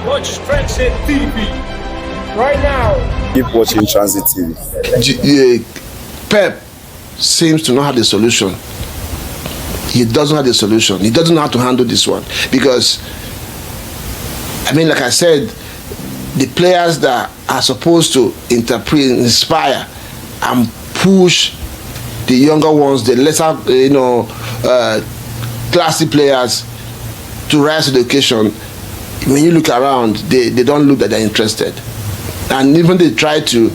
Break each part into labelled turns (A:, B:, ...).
A: Watch Tranzeet TV right now.
B: Keep watching Tranzeet TV.
C: Pep seems to not have the solution. He doesn't have the solution. He doesn't know how to handle this one because, I mean, like I said, the players that are supposed to interpret, inspire, and push the younger ones, the lesser, classy players to rise to the occasion. When you look around, they don't look that they're interested, and even they try to.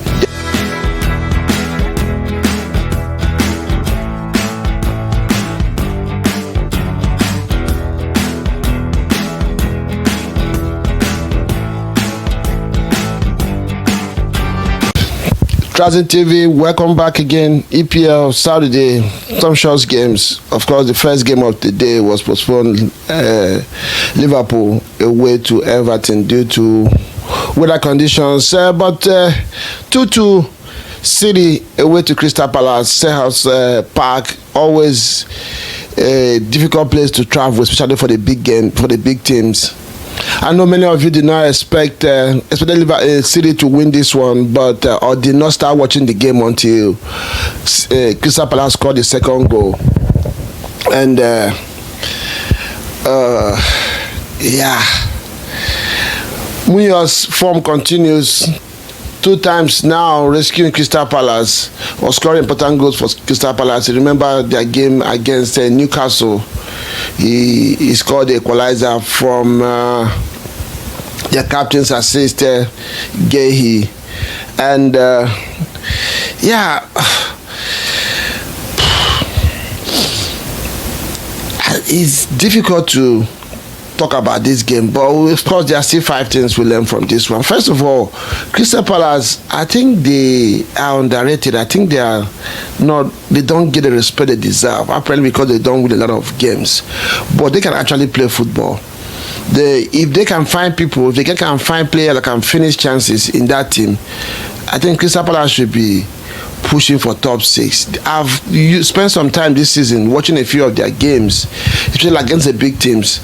C: Tranzeet TV, welcome back again. EPL Saturday, some short games. Of course, the first game of the day was postponed. Liverpool away to Everton due to weather conditions. But 2-2 City away to Crystal Palace. Selhurst Park, always a difficult place to travel, especially for the big game, for the big teams. I know many of you did not expect, especially City to win this one, but or did not start watching the game until Crystal Palace scored the second goal. And Munoz form continues. 2 times now rescuing Crystal Palace or scoring important goals for Crystal Palace. Remember their game against Newcastle. He scored the equalizer from their captain's assist, Gehi. And it's difficult to talk about this game, but of course there are still 5 things we learn from this one. First of all, Crystal Palace, I think they are underrated. I think they don't get the respect they deserve, apparently because they don't win a lot of games, but they can actually play football. If they can find people, if they can find players that can finish chances in that team, I think Crystal Palace should be pushing for top 6. I've spent some time this season watching a few of their games, especially against the big teams,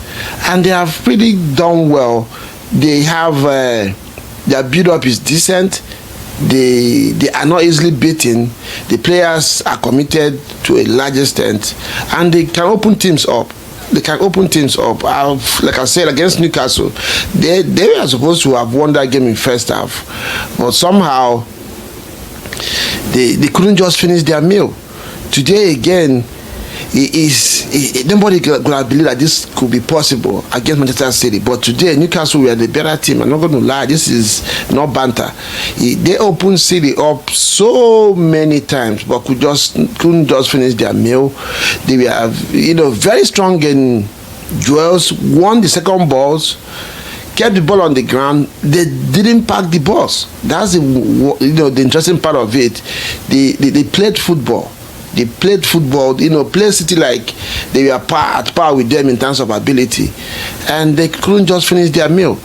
C: and they have really done well. They have their build-up is decent. They are not easily beaten. The players are committed to a large extent, and they can open teams up. Like I said, against Newcastle, they are supposed to have won that game in first half, but somehow they couldn't just finish their meal. Today again, nobody could have believed that this could be possible against Manchester City. But today, Newcastle were the better team. I'm not going to lie, this is not banter. They opened City up so many times, but couldn't just finish their meal. They were, very strong in duels, won the second balls, kept the ball on the ground. They didn't pack the balls. That's the interesting part of it. They played football. They played football, played City like they were at par with them in terms of ability, and they couldn't just finish their meal.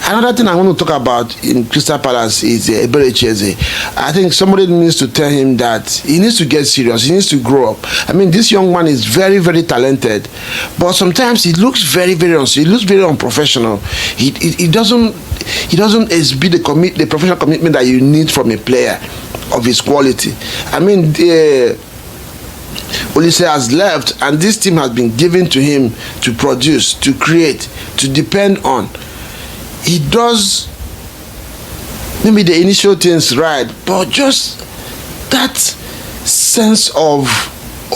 C: Another thing I want to talk about in Crystal Palace is Ederson. I think somebody needs to tell him that he needs to get serious. He needs to grow up. I mean, this young man is very, very talented, but sometimes he looks very, very unprofessional. He doesn't exhibit the professional commitment that you need from a player of his quality. I mean, Olise has left, and this team has been given to him to produce, to create, to depend on. He does maybe the initial things right, but just that sense of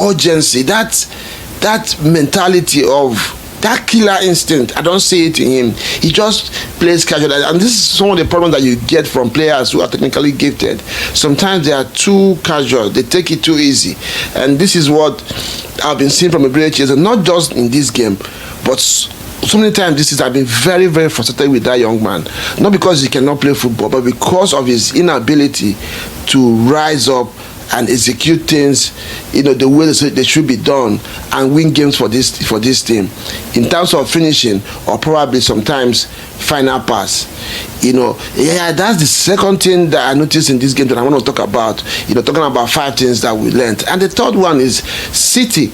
C: urgency, that mentality of that killer instinct, I don't see it in him. He just plays casual, and this is some of the problems that you get from players who are technically gifted. Sometimes they are too casual, they take it too easy, and this is what I've been seeing from Ederson, not just in this game, but so many times this is I've been very, very frustrated with that young man, not because he cannot play football, but because of his inability to rise up and execute things, the way they should be done, and win games for this team, in terms of finishing or probably sometimes final pass. That's the second thing that I noticed in this game that I want to talk about. Talking about 5 things that we learned, and the third one is City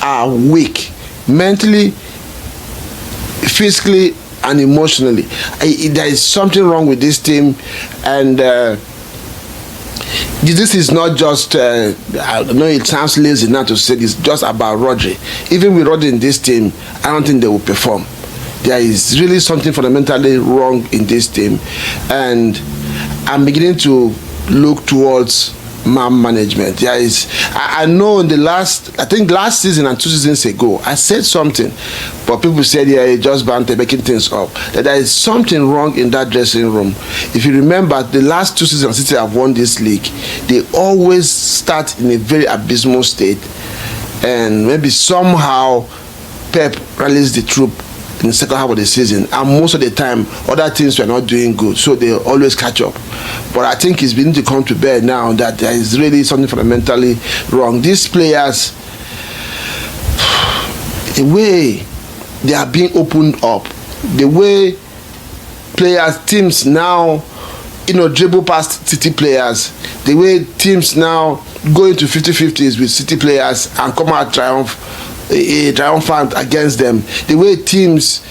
C: are weak mentally, physically, and emotionally. There is something wrong with this team, and this is not just, I know it sounds lazy now to say this, just about Rodri. Even with Rodri in this team, I don't think they will perform. There is really something fundamentally wrong in this team, and I'm beginning to look towards man management. There is, I know in the last season and 2 seasons ago, I said something, but people said, yeah, it's just banter, making things up. That there is something wrong in that dressing room. If you remember, the last 2 seasons City have won this league, they always start in a very abysmal state, and maybe somehow Pep rallies the troop in the second half of the season, and most of the time other teams were not doing good, so they always catch up. But I think it's beginning to come to bear now that there is really something fundamentally wrong. These players, the way they are being opened up, the way teams now, dribble past City players, the way teams now go into 50-50s with City players and come out triumphant against them, the way teams,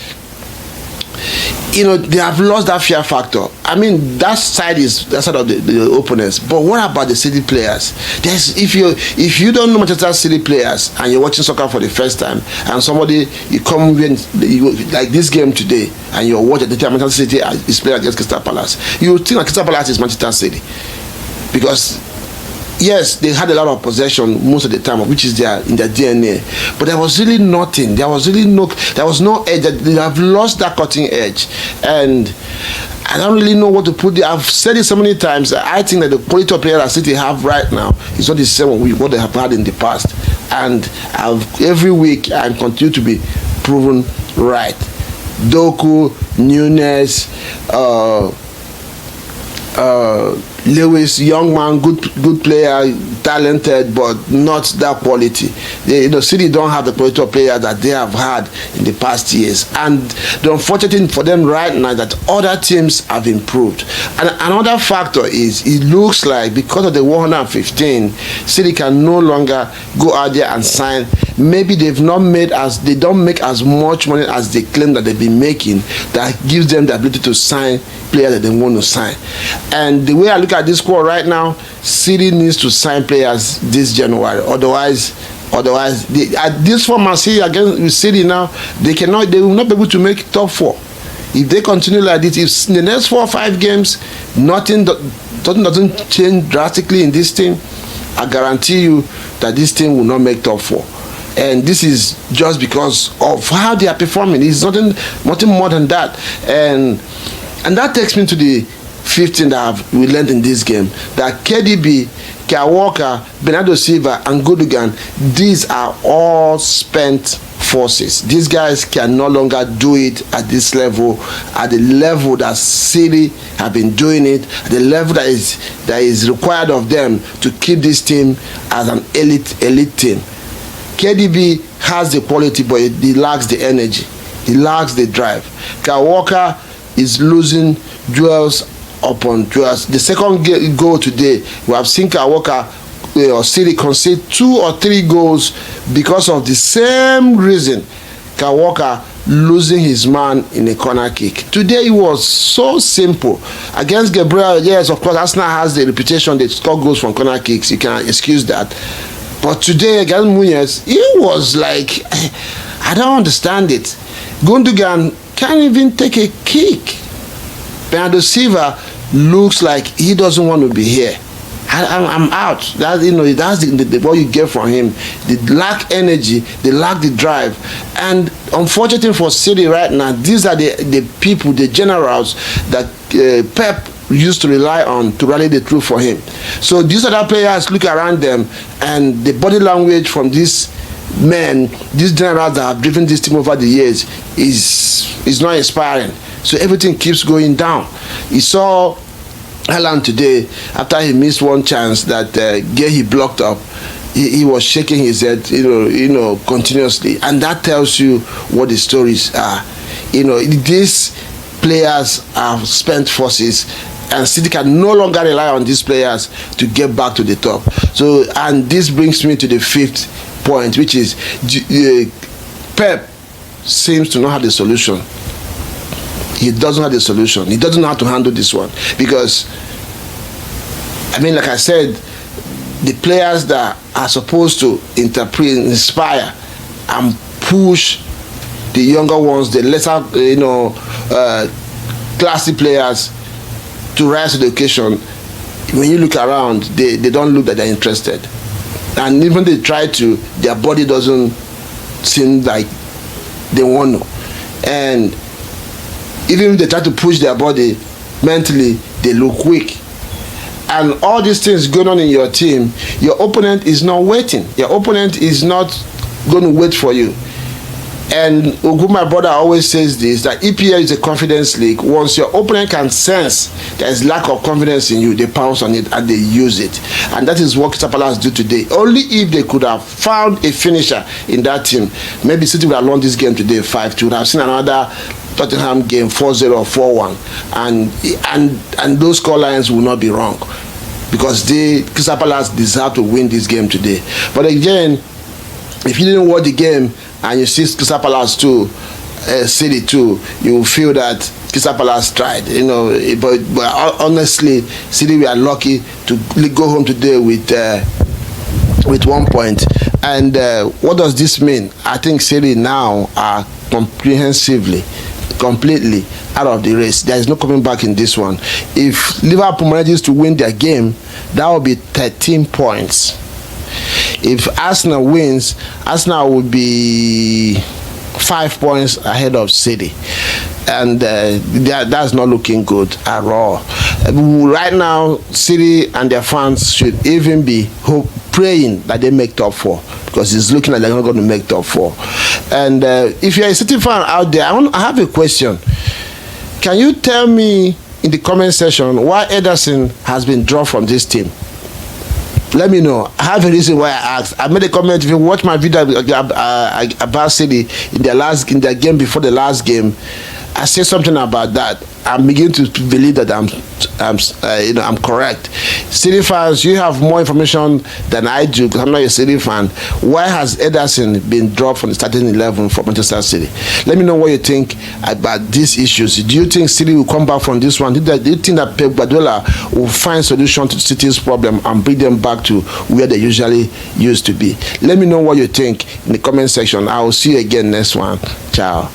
C: they have lost that fear factor. I mean, that side of the opponents. But what about the City players? If you don't know Manchester City players and you're watching soccer for the first time, and you come in like this game today, and you're watching the time Manchester City is playing against Crystal Palace, you think that Crystal Palace is Manchester City, because yes, they had a lot of possession most of the time, which is in their DNA. But there was really nothing. There was no edge. They have lost that cutting edge. And I don't really know what to put there. I've said it so many times. I think that the quality of player that City have right now is not the same with what they have had in the past. And every week I continue to be proven right. Doku, Nunes, Lewis, young man, good player, talented, but not that quality. City don't have the quality of player that they have had in the past years. And the unfortunate thing for them right now is that other teams have improved. And another factor is, it looks like because of the 115, City can no longer go out there and sign. Maybe they don't make as much money as they claim that they've been making, that gives them the ability to sign players that they want to sign. And the way I look at this squad right now, City needs to sign players this January. Otherwise, at this form I see against City now, they will not be able to make top 4. If they continue like this, if in the next 4 or 5 games nothing doesn't change drastically in this team, I guarantee you that this team will not make top 4. And this is just because of how they are performing. It's nothing more than that. And that takes me to the 15 that we learned in this game, that KDB, Kyle Walker, Bernardo Silva, and Gundogan, these are all spent forces. These guys can no longer do it at this level, at the level that City have been doing it, at the level that is required of them to keep this team as an elite team. KDB has the quality, but he lacks the energy. He lacks the drive. Kyle Walker is losing duels upon duels. The second goal today, we have seen Kyle Walker or City concede 2 or 3 goals because of the same reason. Kyle Walker losing his man in a corner kick. Today it was so simple. Against Gabriel, yes, of course, Arsenal has the reputation they score goals from corner kicks. You cannot excuse that. But today against Muñoz, it was like, I don't understand it. Gundogan can't even take a kick. Bernardo Silva looks like he doesn't want to be here. I'm out. That's what you get from him. They lack energy, they lack the drive. And unfortunately for City right now, these are the people, the generals that Pep used to rely on to rally the troop for him. So these other players look around them, and the body language from these men, these generals that have driven this team over the years is not inspiring. So everything keeps going down. You saw Haaland today, after he missed one chance that he blocked up, he was shaking his head, continuously, and that tells you what the stories are. These players have spent forces, and City can no longer rely on these players to get back to the top. So, and this brings me to the 5th point, which is Pep seems to not have the solution. He doesn't have the solution. He doesn't know how to handle this one because, I mean, like I said, the players that are supposed to interpret, inspire, and push the younger ones, the lesser, classy players to rise to the occasion. When you look around, they don't look that they're interested, and even they try to, their body doesn't seem like they want to, and even if they try to push their body mentally, they look weak. And all these things going on in your team, your opponent is not waiting. Your opponent is not going to wait for you. And Ogu, my brother, always says this, that EPL is a confidence league. Once your opponent can sense there is lack of confidence in you, they pounce on it and they use it. And that is what Crystal Palace do today. Only if they could have found a finisher in that team, maybe City would have won this game today 5-2. Would have seen another Tottenham game 4-0 or 4-1. And those score lines will not be wrong, because Crystal Palace deserve to win this game today. But again, if you didn't watch the game and you see Crystal Palace 2, City 2, you will feel that Crystal Palace tried, but honestly, City were lucky to go home today with 1 point. And what does this mean? I think City now are completely out of the race. There is no coming back in this one. If Liverpool manages to win their game, that will be 13 points. If Arsenal wins, Arsenal will be 5 points ahead of City, and that's not looking good at all. Right now, City and their fans should even be praying that they make top 4, because it's looking like they're not going to make top 4. And if you're a City fan out there, I have a question. Can you tell me in the comment section why Ederson has been dropped from this team? Let me know. I have a reason why I asked. I made a comment. If you watch my video about City in their game before the last game, I said something about that. I'm beginning to believe that I'm correct. City fans, you have more information than I do, because I'm not a City fan. Why has Ederson been dropped from the starting 11 for Manchester City? Let me know what you think about these issues. Do you think City will come back from this one? Do you think that Pep Guardiola will find solution to City's problem and bring them back to where they usually used to be? Let me know what you think in the comment section. I will see you again next one. Ciao.